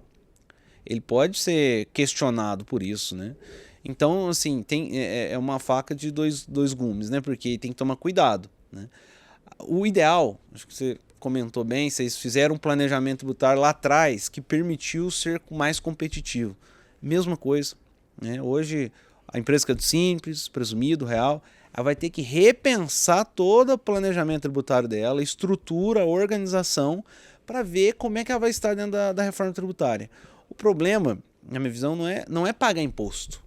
Ele pode ser questionado por isso, né? Então, assim, é uma faca de dois gumes, né? Porque tem que tomar cuidado, né? O ideal, acho que você comentou bem, vocês fizeram um planejamento tributário lá atrás que permitiu ser mais competitivo. Mesma coisa, né? Hoje, a empresa que é do Simples, presumido, real, ela vai ter que repensar todo o planejamento tributário dela, estrutura, organização, para ver como é que ela vai estar dentro da reforma tributária. O problema, na minha visão, não é pagar imposto.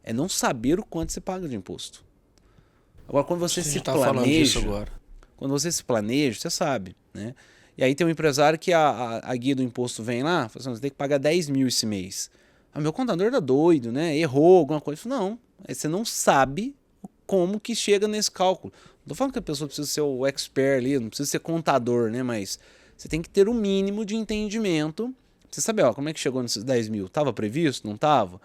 É não saber o quanto você paga de imposto. Agora, quando você se planeja... Quando você se planeja, você sabe, né? E aí tem um empresário que a guia do imposto vem lá, fala assim, você tem que pagar 10 mil esse mês. Meu contador tá doido, né? Errou alguma coisa. Não, você não sabe como que chega nesse cálculo. Não tô falando que a pessoa precisa ser o expert ali, não precisa ser contador, né? Mas você tem que ter o mínimo de entendimento. Você sabe, como é que chegou nesses 10 mil? Tava previsto? Não tava?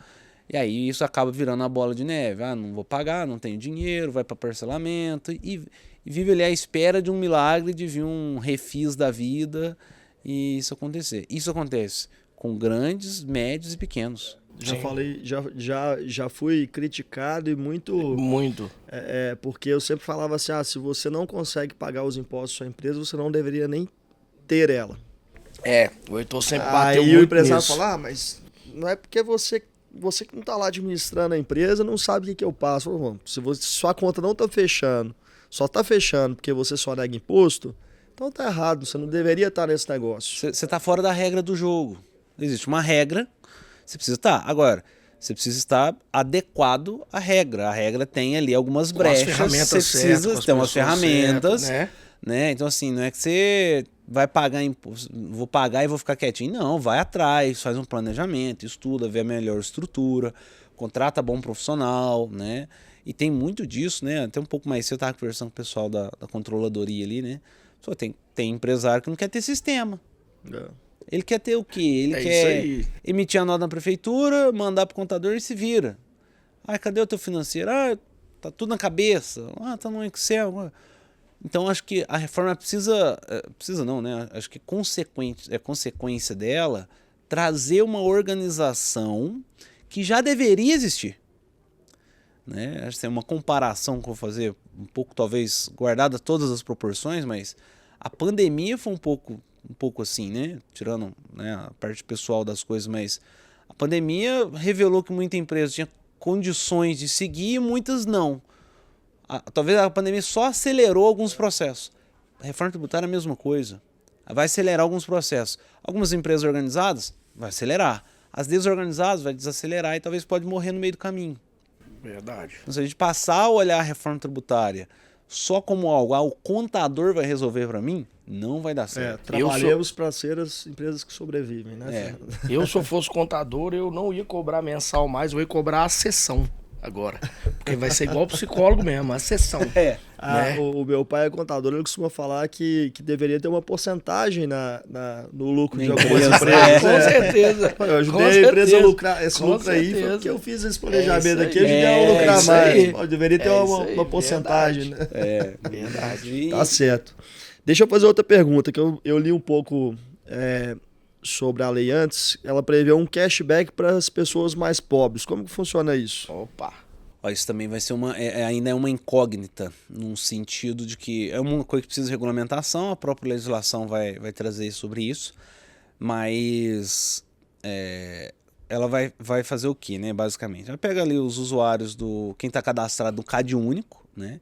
E aí isso acaba virando a bola de neve. Não vou pagar, não tenho dinheiro, vai para parcelamento e vive ali à espera de um milagre, de vir um refis da vida e isso acontecer. Isso acontece com grandes, médios e pequenos. Já Sim. falei, já fui criticado e Muito. porque eu sempre falava assim, se você não consegue pagar os impostos da sua empresa, você não deveria nem ter ela. O Heitor sempre bateu Aí muito o empresário nisso. fala, mas não é porque você que não tá lá administrando a empresa, não sabe o que eu passo. Eu falo, se sua conta não tá fechando, só tá fechando porque você só nega imposto, então tá errado, você não deveria estar nesse negócio. Você tá fora da regra do jogo. Existe uma regra, você precisa estar. Agora, você precisa estar adequado à regra. A regra tem ali algumas Com as brechas, ferramentas você certas, precisa com as ter umas pessoas ferramentas, certas, né? Então assim, não é que você vai pagar imposto, vou pagar e vou ficar quietinho. Não, vai atrás, faz um planejamento, estuda, vê a melhor estrutura, contrata bom profissional, né? E tem muito disso, né? Até um pouco mais cedo eu estava conversando com o pessoal da controladoria ali, né? Só tem empresário que não quer ter sistema. Ele quer ter o quê? Ele É isso quer aí. emitir a nota na prefeitura, mandar pro contador e se vira. Cadê o teu financeiro? Tá tudo na cabeça. Tá no Excel. Então acho que a reforma precisa não, né? Acho que é consequência dela trazer uma organização que já deveria existir. Né? Acho que é uma comparação que eu vou fazer, um pouco talvez guardada todas as proporções, mas a pandemia foi um pouco assim, né? Tirando, né, a parte pessoal das coisas, mas a pandemia revelou que muita empresa tinha condições de seguir e muitas não. Talvez a pandemia só acelerou alguns processos. A reforma tributária é a mesma coisa. Vai acelerar alguns processos. Algumas empresas organizadas vai acelerar. As desorganizadas vai desacelerar e talvez pode morrer no meio do caminho. Verdade. Então, se a gente passar a olhar a reforma tributária só como algo, o contador vai resolver para mim, não vai dar certo. Trabalhemos para ser as empresas que sobrevivem, né? Eu, se eu fosse contador, eu não ia cobrar mensal mais, eu ia cobrar a sessão agora. Porque vai ser igual psicólogo mesmo, a sessão. Né? O meu pai é contador, ele costuma falar que deveria ter uma porcentagem no lucro de algumas empresas. Com certeza. Eu ajudei a empresa a lucrar esse lucro aí, porque eu fiz esse planejamento aqui, eu ajudei a lucrar mais. Deveria ter uma porcentagem, verdade. né? Verdade. Tá certo. Deixa eu fazer outra pergunta, que eu li um pouco sobre a lei antes. Ela prevê um cashback para as pessoas mais pobres. Como que funciona isso? Opa. Isso também vai ser ainda é uma incógnita, num sentido de que é uma coisa que precisa de regulamentação, a própria legislação vai trazer sobre isso, mas ela vai fazer o quê, né, basicamente? Ela pega ali os usuários quem está cadastrado no CAD único, né?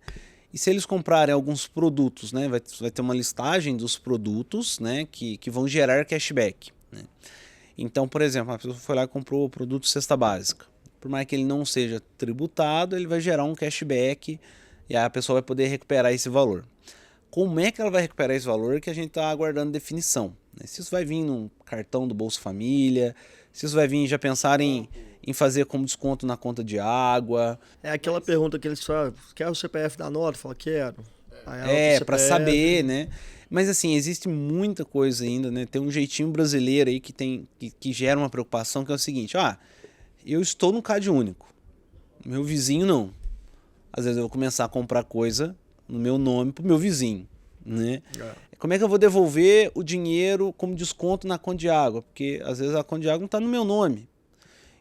E se eles comprarem alguns produtos, né, vai ter uma listagem dos produtos, né, que vão gerar cashback. Né? Então, por exemplo, a pessoa foi lá e comprou o produto cesta básica. Por mais que ele não seja tributado, ele vai gerar um cashback e aí a pessoa vai poder recuperar esse valor. Como é que ela vai recuperar esse valor? Que a gente está aguardando definição. Né? Se isso vai vir num cartão do Bolsa Família, se isso vai vir, já pensar em fazer como desconto na conta de água. É aquela pergunta que eles falam, quer o CPF da nota? Fala, quero. Para saber, né? Mas assim, existe muita coisa ainda, né? Tem um jeitinho brasileiro aí que gera uma preocupação, que é o seguinte, eu estou no CAD único, meu vizinho não. Às vezes eu vou começar a comprar coisa no meu nome pro meu vizinho, né? Como é que eu vou devolver o dinheiro como desconto na conta de água? Porque às vezes a conta de água não está no meu nome.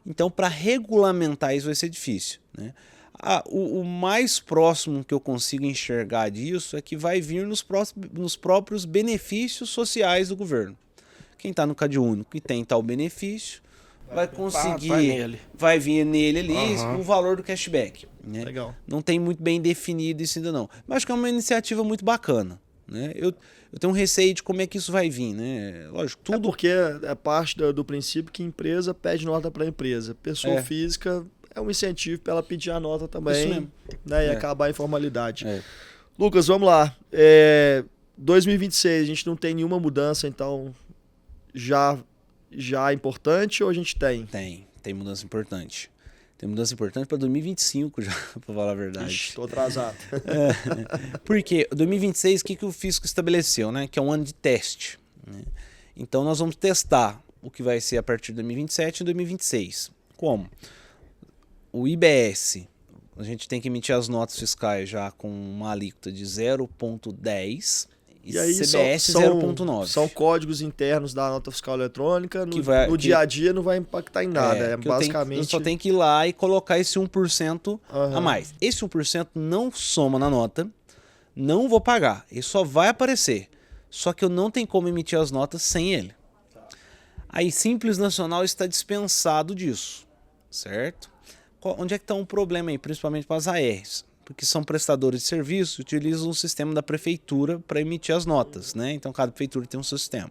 Então, para regulamentar isso vai ser difícil, né? O mais próximo que eu consigo enxergar disso é que vai vir nos próprios benefícios sociais do governo. Quem está no CAD único e tem tal benefício vai conseguir, vai vir nele ali o valor do cashback. Né? Legal. Não tem muito bem definido isso ainda não. Mas acho que é uma iniciativa muito bacana. Né? Eu tenho um receio de como é que isso vai vir. Né? Lógico, tudo... porque é parte do princípio que empresa pede nota para empresa. Pessoa física é um incentivo para ela pedir a nota também. Isso mesmo. Né? E acabar a informalidade. Lucas, vamos lá. 2026, a gente não tem nenhuma mudança, então já importante ou a gente tem? Tem mudança importante. Tem mudança importante para 2025 já, para falar a verdade. Estou atrasado. Porque 2026, o que o fisco estabeleceu, né? Que é um ano de teste. Né? Então nós vamos testar o que vai ser a partir de 2027 e 2026. Como? O IBS, a gente tem que emitir as notas fiscais já com uma alíquota de 0,10 E aí CBS 0.9. São códigos internos da nota fiscal eletrônica, no dia a dia não vai impactar em nada. Basicamente... Eu só tenho que ir lá e colocar esse 1% a mais. Esse 1% não soma na nota, não vou pagar, ele só vai aparecer. Só que eu não tenho como emitir as notas sem ele. Aí Simples Nacional está dispensado disso, certo? Onde é que está um problema aí, principalmente para as ARs? Porque são prestadores de serviço, utilizam o sistema da prefeitura para emitir as notas, né? Então cada prefeitura tem um seu sistema.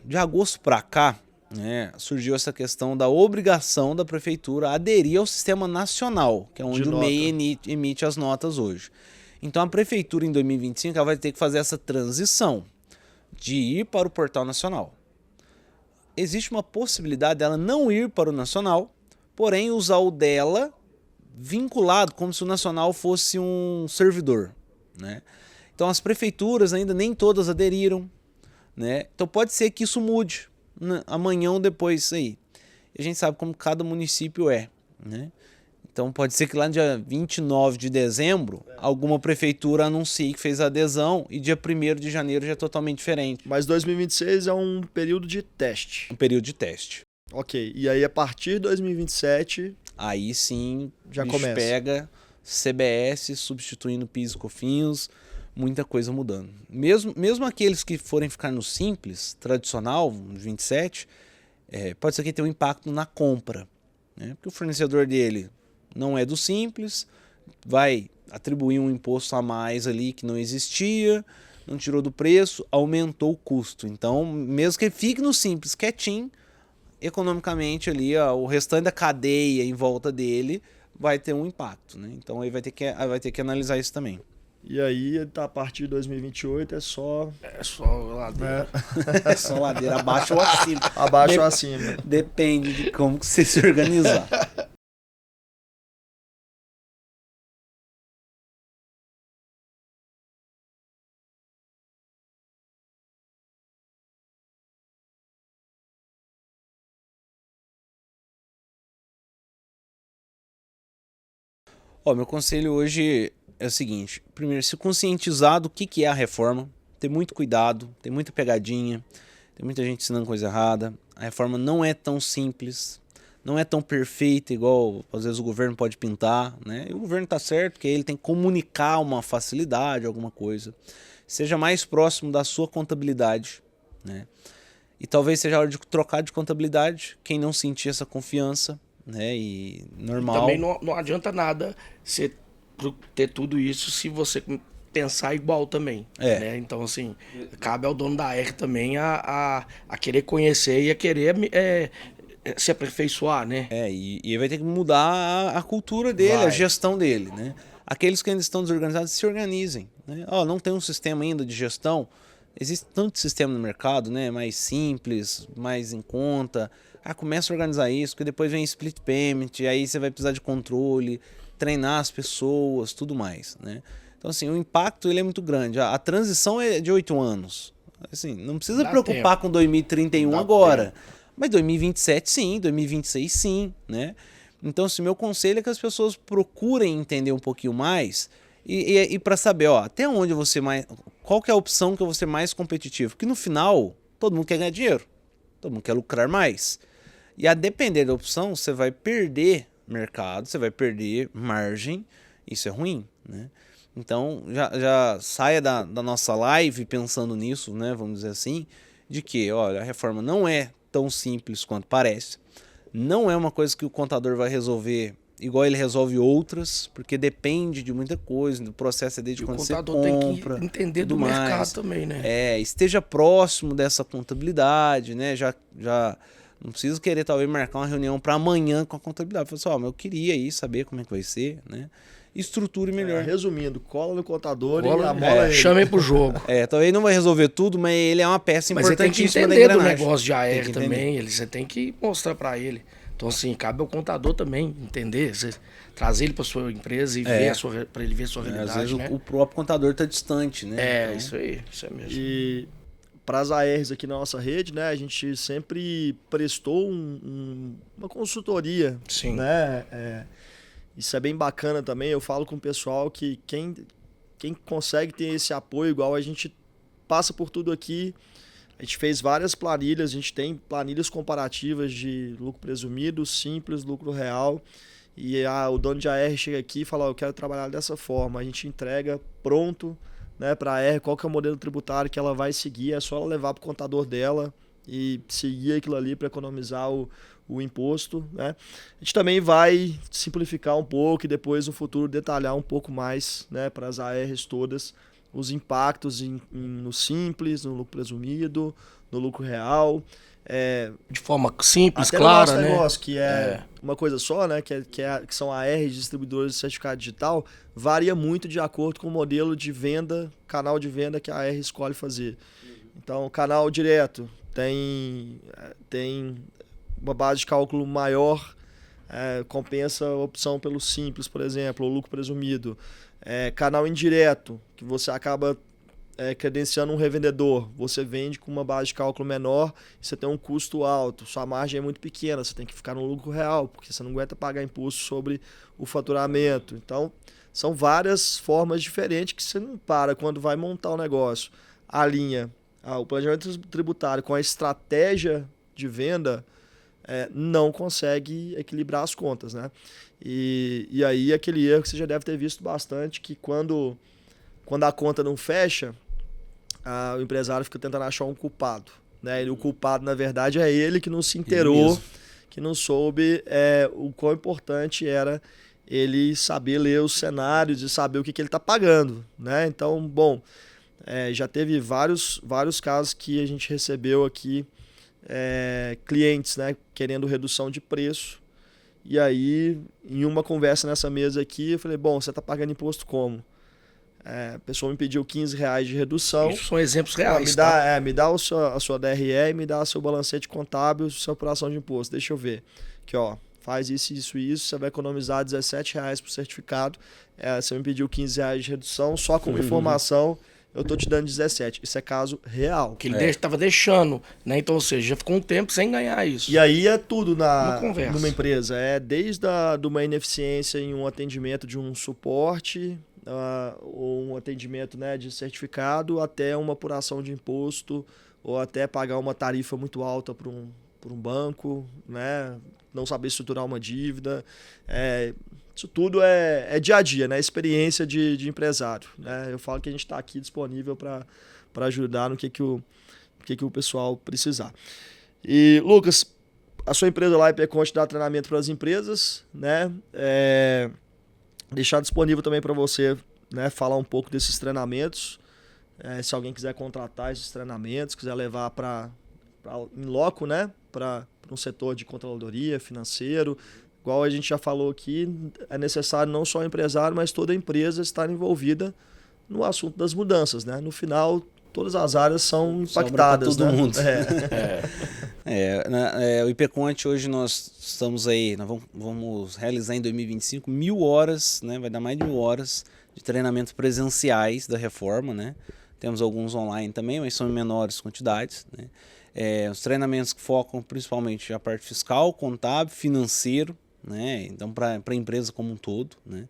De agosto para cá, né, surgiu essa questão da obrigação da prefeitura aderir ao sistema nacional, que é onde o MEI emite as notas hoje. Então a prefeitura em 2025 ela vai ter que fazer essa transição de ir para o portal nacional. Existe uma possibilidade dela não ir para o nacional, porém usar o dela vinculado como se o nacional fosse um servidor, né? Então as prefeituras ainda nem todas aderiram, né? Então pode ser que isso mude, né, amanhã ou depois aí. A gente sabe como cada município é, né? Então pode ser que lá no dia 29 de dezembro alguma prefeitura anuncie que fez a adesão e dia 1º de janeiro já é totalmente diferente. Mas 2026 é um período de teste. Um período de teste. Ok, e aí a partir de 2027... Aí sim, já começa. Pega CBS substituindo PIS e COFINS, muita coisa mudando. Mesmo aqueles que forem ficar no Simples, tradicional, 27, pode ser que tenha um impacto na compra, né? Porque o fornecedor dele não é do Simples, vai atribuir um imposto a mais ali que não existia, não tirou do preço, aumentou o custo. Então, mesmo que ele fique no Simples quietinho, economicamente ali, o restante da cadeia em volta dele vai ter um impacto, né? Então aí vai ter que analisar isso também. E aí, a partir de 2028 é só... É só ladeira. É só ladeira, abaixo ou acima. Abaixo ou acima. Depende de como que você se organizar. Meu conselho hoje é o seguinte: primeiro, se conscientizar do que é a reforma, ter muito cuidado, tem muita pegadinha, tem muita gente ensinando coisa errada. A reforma não é tão simples, não é tão perfeita igual às vezes o governo pode pintar, né? E o governo está certo porque ele tem que comunicar uma facilidade, alguma coisa. Seja mais próximo da sua contabilidade, né? E talvez seja a hora de trocar de contabilidade, quem não sentir essa confiança, né? E normal. E também não adianta nada você ter tudo isso se você pensar igual também, né? Então, assim, cabe ao dono da R também a querer conhecer e a querer se aperfeiçoar, né? E vai ter que mudar a cultura dele, a gestão dele, né? Aqueles que ainda estão desorganizados se organizem, né? Não tem um sistema ainda de gestão. Existe tanto sistema no mercado, né? Mais simples, mais em conta. Começa a organizar isso, porque depois vem split payment, e aí você vai precisar de controle, treinar as pessoas, tudo mais, né? Então, assim, o impacto ele é muito grande. A transição é de 8 anos. Assim, não precisa preocupar com 2031 agora. Mas 2027 sim, 2026 sim, né? Então, assim, meu conselho é que as pessoas procurem entender um pouquinho mais e para saber, até onde você mais... Qual que é a opção que eu vou ser mais competitivo? Porque no final, todo mundo quer ganhar dinheiro. Todo mundo quer lucrar mais. E a depender da opção, você vai perder mercado, você vai perder margem. Isso é ruim, né? Então, já saia da nossa live pensando nisso, né? Vamos dizer assim, de que, olha, a reforma não é tão simples quanto parece. Não é uma coisa que o contador vai resolver igual ele resolve outras, porque depende de muita coisa, do processo desde quando você compra. O contador tem que entender do mercado também, né? Esteja próximo dessa contabilidade, né? Já não precisa querer talvez marcar uma reunião para amanhã com a contabilidade. Fala assim, eu queria ir saber como é que vai ser, né? Estruture melhor. Resumindo, cola no contador e amola ele. Chama ele pro jogo. Talvez não vai resolver tudo, mas ele é uma peça importantíssima da engrenagem. Mas você tem que entender do negócio de AR também, você tem que mostrar para ele. Então, assim, cabe ao contador também entender, trazer ele para sua empresa e ver para ele ver a sua realidade. Às vezes né? o próprio contador está distante, né? Então... isso é mesmo. E para as ARs aqui na nossa rede, né, a gente sempre prestou uma consultoria. Sim. Né? Isso é bem bacana também. Eu falo com o pessoal que quem quem consegue ter esse apoio, igual a gente passa por tudo aqui, a gente fez várias planilhas, a gente tem planilhas comparativas de lucro presumido, simples, lucro real, e o dono de AR chega aqui e fala, eu quero trabalhar dessa forma, a gente entrega pronto, né, para a AR, qual que é o modelo tributário que ela vai seguir, é só ela levar para o contador dela e seguir aquilo ali para economizar o imposto, né? A gente também vai simplificar um pouco e depois no futuro detalhar um pouco mais, né, para as ARs todas, os impactos no simples, no lucro presumido, no lucro real. De forma simples, até clara, no nosso né? negócio, que é uma coisa só, né? Que são ARs, distribuidores de certificado digital, varia muito de acordo com o modelo de venda, canal de venda que a AR escolhe fazer. Então, canal direto tem uma base de cálculo maior, compensa a opção pelo simples, por exemplo, ou lucro presumido. Canal indireto, que você acaba credenciando um revendedor, você vende com uma base de cálculo menor, você tem um custo alto, sua margem é muito pequena, você tem que ficar no lucro real, porque você não aguenta pagar imposto sobre o faturamento. Então, são várias formas diferentes que você não para quando vai montar o negócio. Alinha o planejamento tributário com a estratégia de venda, não consegue equilibrar as contas, né? E aí aquele erro que você já deve ter visto bastante, que quando a conta não fecha, o empresário fica tentando achar um culpado, né? E o culpado, na verdade, é ele que não se inteirou, que não soube o quão importante era ele saber ler os cenários e saber o que ele está pagando, né? Então, bom, já teve vários casos que a gente recebeu aqui, clientes, né, querendo redução de preço. E aí, em uma conversa nessa mesa aqui, eu falei, bom, você está pagando imposto como? A pessoa me pediu R$15 de redução. Isso são exemplos reais. Me dá a sua DRE, me dá o seu balancete contábil, sua apuração de imposto. Deixa eu ver. Aqui, ó, faz isso, você vai economizar R$17 por certificado. Você me pediu R$15 de redução, só como informação, eu tô te dando 17. Isso é caso real. Que ele estava deixando, né? Então, ou seja, já ficou um tempo sem ganhar isso. E aí é tudo numa empresa. Desde de uma ineficiência em um atendimento de um suporte, ou um atendimento, né, de certificado, até uma apuração de imposto, ou até pagar uma tarifa muito alta para um banco, né? Não saber estruturar uma dívida. Isso tudo é dia a dia, né? Experiência de empresário, né? Eu falo que a gente está aqui disponível para ajudar no que o pessoal precisar. E, Lucas, a sua empresa lá, IPConte, dá treinamento para as empresas, né? Deixar disponível também para você, né, falar um pouco desses treinamentos. Se alguém quiser contratar esses treinamentos, quiser levar em loco, né, para um setor de controladoria, financeiro. Igual a gente já falou aqui, é necessário não só o empresário, mas toda a empresa estar envolvida no assunto das mudanças, né? No final, todas as áreas são impactadas, todo né? mundo. O IPConte hoje nós estamos aí, nós vamos realizar em 2025 1.000 horas, né? Vai dar mais de 1.000 horas de treinamento presenciais da reforma, né? Temos alguns online também, mas são em menores quantidades, né? Os treinamentos que focam principalmente a parte fiscal, contábil, financeiro, né? Então para a empresa como um todo, né?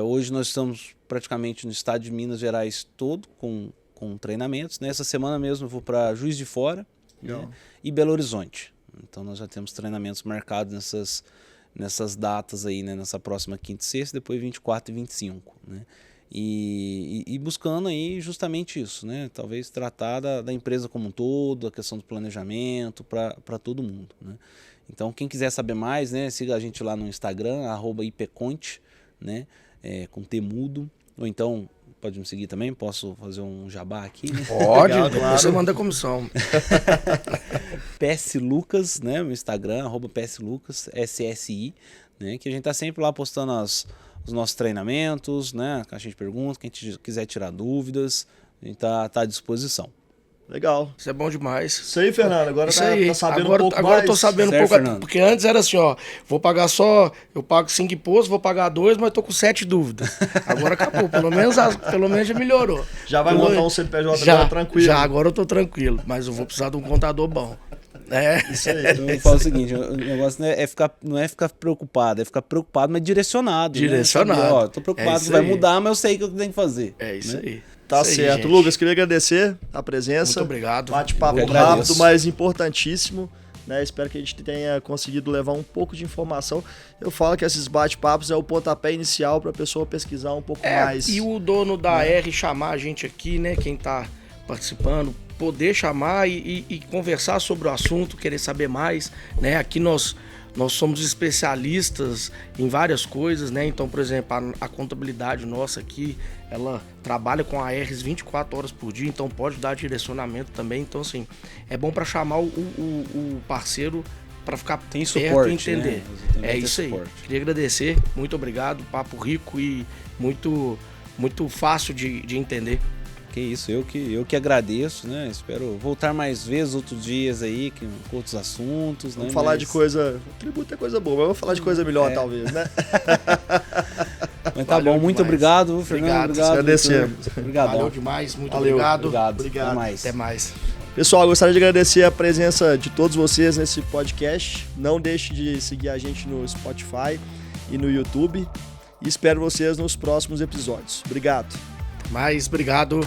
Hoje nós estamos praticamente no estado de Minas Gerais todo com treinamentos. Nessa semana mesmo eu vou para Juiz de Fora, né? E Belo Horizonte. Então nós já temos treinamentos marcados nessas datas aí, né? Nessa próxima quinta e sexta, depois 24 e 25, né? E buscando aí justamente isso, né? Talvez tratar da empresa como um todo, a questão do planejamento para todo mundo, né? Então quem quiser saber mais, né? Siga a gente lá no Instagram, @IPConte, né? Com T mudo, ou então pode me seguir também, posso fazer um jabá aqui, né? Pode, claro. Você manda a comissão. PS Lucas, né? No Instagram, PS Lucas, SSI, né? Que a gente tá sempre lá postando os nossos treinamentos, né? Caixa de perguntas, quem quiser tirar dúvidas, a gente tá à disposição. Legal. Isso é bom demais. Isso aí, Fernando. Agora isso tá aí. Sabendo agora, um pouco agora mais. Eu tô sabendo certo, um pouco. Fernando? Porque antes era assim, ó. Eu pago 5 impostos, vou pagar 2, mas tô com 7 dúvidas. Agora acabou. Pelo menos já melhorou. Já vai montar um CNPJ agora tranquilo. Já, agora eu tô tranquilo. Mas eu vou precisar de um contador bom. Isso aí. Eu falo o seguinte, o negócio não é ficar preocupado, é ficar preocupado, mas direcionado. Direcionado. Né? Ó, tô preocupado que vai mudar, mas eu sei o que eu tenho que fazer. É isso né? aí. Tá isso certo. aí, gente. Lucas, queria agradecer a presença. Muito obrigado. Bate-papo rápido, mas importantíssimo. Né? Espero que a gente tenha conseguido levar um pouco de informação. Eu falo que esses bate-papos é o pontapé inicial para a pessoa pesquisar um pouco mais. E o dono da R chamar a gente aqui, né? Quem tá participando, poder chamar e conversar sobre o assunto, querer saber mais, né? Aqui nós somos especialistas em várias coisas, né? Então, por exemplo, a contabilidade nossa aqui, ela trabalha com ARs 24 horas por dia, então pode dar direcionamento também. Então, assim, é bom para chamar o parceiro para ficar tem perto suporte, e entender. Né? É isso aí. Queria agradecer, muito obrigado, papo rico e muito fácil de entender. Que isso, eu que agradeço, né? Espero voltar mais vezes outros dias aí, com outros assuntos, Vamos né? falar de coisa... Tributo é coisa boa, mas vamos falar de coisa melhor, talvez, né? Mas tá bom, muito obrigado, Fernando. Obrigado. Agradecemos. Obrigado. Valeu demais, muito Valeu, obrigado. Até mais. Até mais. Pessoal, gostaria de agradecer a presença de todos vocês nesse podcast. Não deixe de seguir a gente no Spotify e no YouTube. E espero vocês nos próximos episódios. Obrigado. Até mais, obrigado.